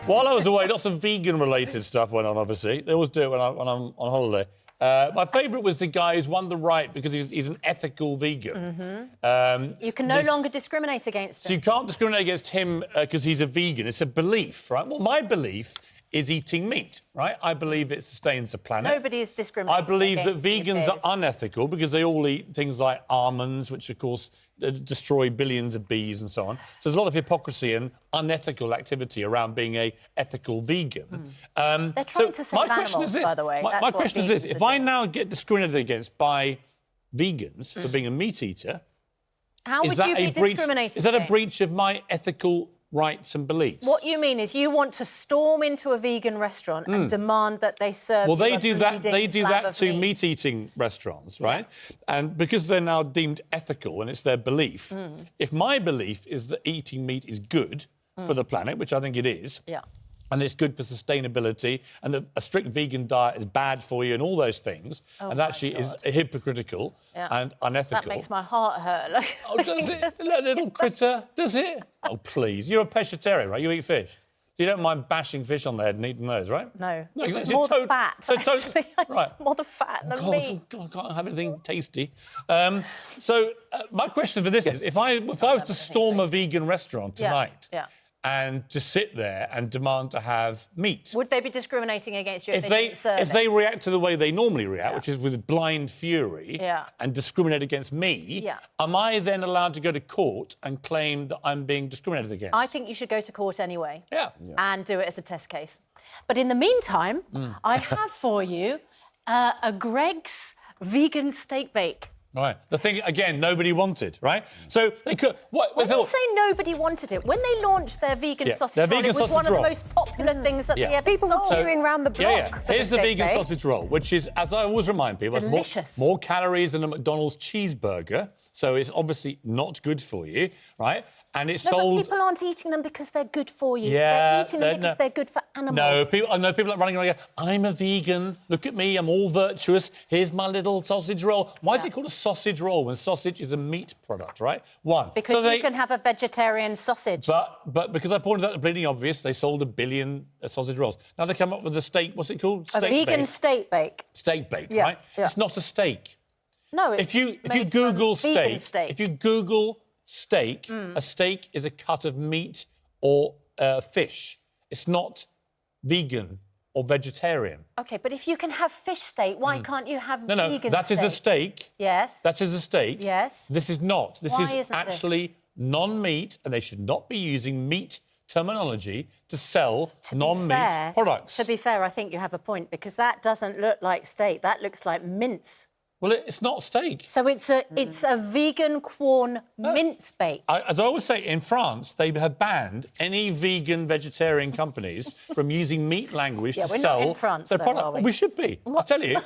While I was away, lots of vegan-related stuff went on, obviously. They always do it when I'm on holiday. My favourite was the guy who's won the right because he's an ethical vegan. You can no longer discriminate against him. So you can't discriminate against him because he's a vegan. It's a belief, right? Well, my belief is eating meat, right? I believe it sustains the planet. Nobody is discriminating. I believe that against vegans are unethical because they all eat things like almonds, which, of course, destroy billions of bees and so on. So there's a lot of hypocrisy and unethical activity around being a ethical vegan. They're trying to save animals, by the way. My question is this. If I now get discriminated against by vegans for being a meat eater, how would you be discriminated is that a breach of my ethical rights and beliefs? What you mean is you want to storm into a vegan restaurant and demand that they serve. Well, they do that. They do that to meat-eating restaurants, right? Yeah. And because they're now deemed ethical and it's their belief. If my belief is that eating meat is good for the planet, which I think it is. Yeah. And it's good for sustainability, and that a strict vegan diet is bad for you, and all those things, and actually is hypocritical and unethical. That makes my heart hurt. Oh, does it? Little critter, does it? Oh, please. You're a pescatarian, right? You eat fish. So you don't mind bashing fish on the head and eating those, right? No. Exactly. It's more the fat, actually. Right. More the fat than me. God, I can't have anything tasty. My question for this is, if I was to storm a vegan restaurant tonight... and just sit there and demand to have meat. Would they be discriminating against you if they didn't serve If they react to the way they normally react, which is with blind fury, and discriminate against me, am I then allowed to go to court and claim that I'm being discriminated against? I think you should go to court anyway. And do it as a test case. But in the meantime, I have for you a Greggs vegan steak bake. Right. The thing, again, nobody wanted, right? So they could... When you say nobody wanted it, when they launched their vegan sausage roll, it was one of the most popular things that they ever People sold. were queuing around the block. Here's the vegan sausage roll, which is, as I always remind people, has more calories than a McDonald's cheeseburger. So it's obviously not good for you, right? And it's sold... But people aren't eating them because they're good for you. They're eating them because they're good for animals. No, I know people are running around going, I'm a vegan, look at me, I'm all virtuous, here's my little sausage roll. Why is it called a sausage roll when sausage is a meat product, right? One. Because you can have a vegetarian sausage. But because I pointed out the bleeding obvious, they sold 1 billion sausage rolls. Now they come up with a steak, what's it called? A vegan steak bake. Steak bake, right? Yeah. It's not a steak. No, it's if you Google steak, steak, if you Google steak, a steak is a cut of meat or fish. It's not vegan or vegetarian. OK, but if you can have fish steak, why can't you have vegan steak? No, that is a steak. Yes. That is a steak. Yes. This is not. This is is actually non-meat, and they should not be using meat terminology to sell non-meat products. To be fair, I think you have a point, because that doesn't look like steak. That looks like mince. Well, it's not steak. So it's a vegan corn mince bake. As I always say, in France, they have banned any vegan vegetarian companies from using meat language to sell not in France, their though, product. are we? We should be. I tell you,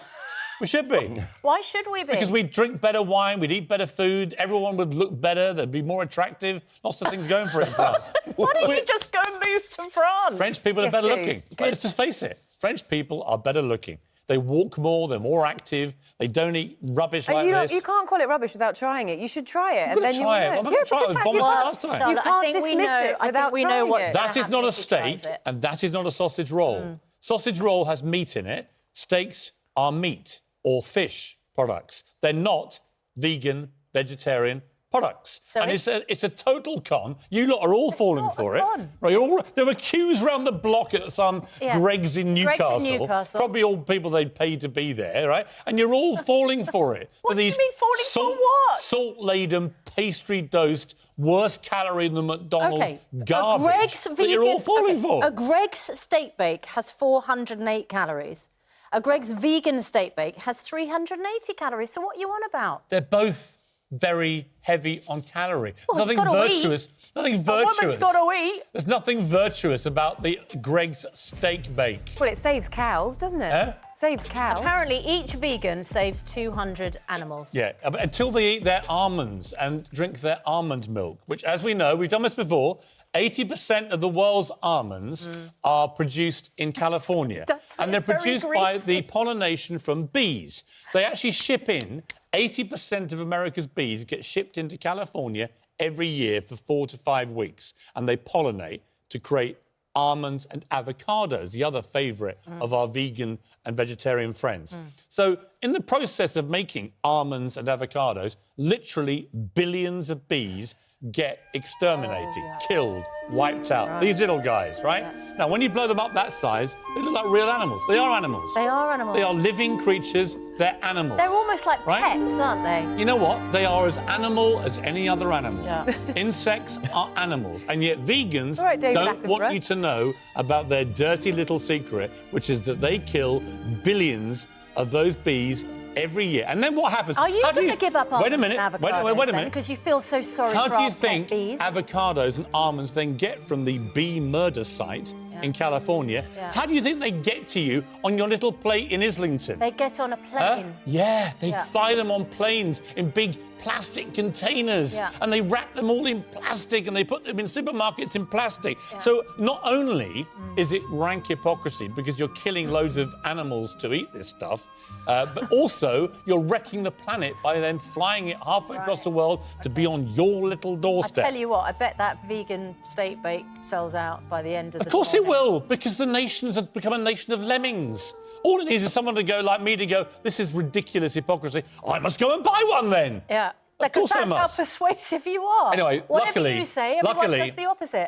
we should be. Why should we be? Because we'd drink better wine, we'd eat better food, everyone would look better, they'd be more attractive. Lots of things going for it in France. Why don't you just go and move to France? French people are better looking. Let's just face it. French people are better looking. They walk more, they're more active, they don't eat rubbish like this. You can't call it rubbish without trying it. You should try it, and then you will know. I'm going to try it. Vomit last time. You can't dismiss it without trying it. That is not a steak, and that is not a sausage roll. Sausage roll has meat in it. Steaks are meat or fish products. They're not vegan, vegetarian products. So and it's a total con. You lot are all falling for it. Right, there were queues round the block at some Greggs in Newcastle. Probably all people they'd paid to be there, right? And you're all falling for it. What do you mean falling for what? Salt-laden, pastry-dosed, worse calorie than McDonald's garbage you're all falling for. A Greggs steak bake has 408 calories. A Greggs vegan steak bake has 380 calories. So what are you on about? They're both very heavy on calorie. There's nothing virtuous. Nothing virtuous. A woman's got to eat. There's nothing virtuous about the Greggs steak bake. Well, it saves cows, doesn't it? Saves cows. Apparently, each vegan saves 200 animals. Yeah, until they eat their almonds and drink their almond milk, which, as we know, we've done this before, 80% of the world's almonds are produced in California. And they're produced by the pollination from bees. They actually ship in 80% of America's bees get shipped into California every year for 4 to 5 weeks, and they pollinate to create almonds and avocados, the other favourite of our vegan and vegetarian friends. So in the process of making almonds and avocados, literally billions of bees get exterminated, killed, wiped out. These little guys, right? Now, when you blow them up that size, they look like real animals. They are animals. They are animals. They are living creatures. They're animals. They're almost like pets, aren't they? You know what? They are as animal as any other animal. Yeah. Insects are animals. And yet vegans David don't want Attenborough. you to know about their dirty little secret, which is that they kill billions of those bees every year. And then what happens? Are you going to give up almonds Wait a minute. and avocados Wait a minute. because you feel so sorry How for do our you think pet bees? avocados and almonds then get from the bee murder site in California? How do you think they get to you on your little plate in Islington? They get on a plane. Yeah, they fly them on planes in big plastic containers and they wrap them all in plastic and they put them in supermarkets in plastic. So not only is it rank hypocrisy because you're killing loads of animals to eat this stuff, but also you're wrecking the planet by then flying it halfway across the world to be on your little doorstep. I tell you what, I bet that vegan steak bake sells out by the end of the Of course it will, because the nations have become a nation of lemmings. All it needs is someone to go, like me, to go, this is ridiculous hypocrisy. I must go and buy one then. Yeah. Of Because course I that's how must. persuasive you are. Anyway, whatever luckily, you say, everyone does the opposite.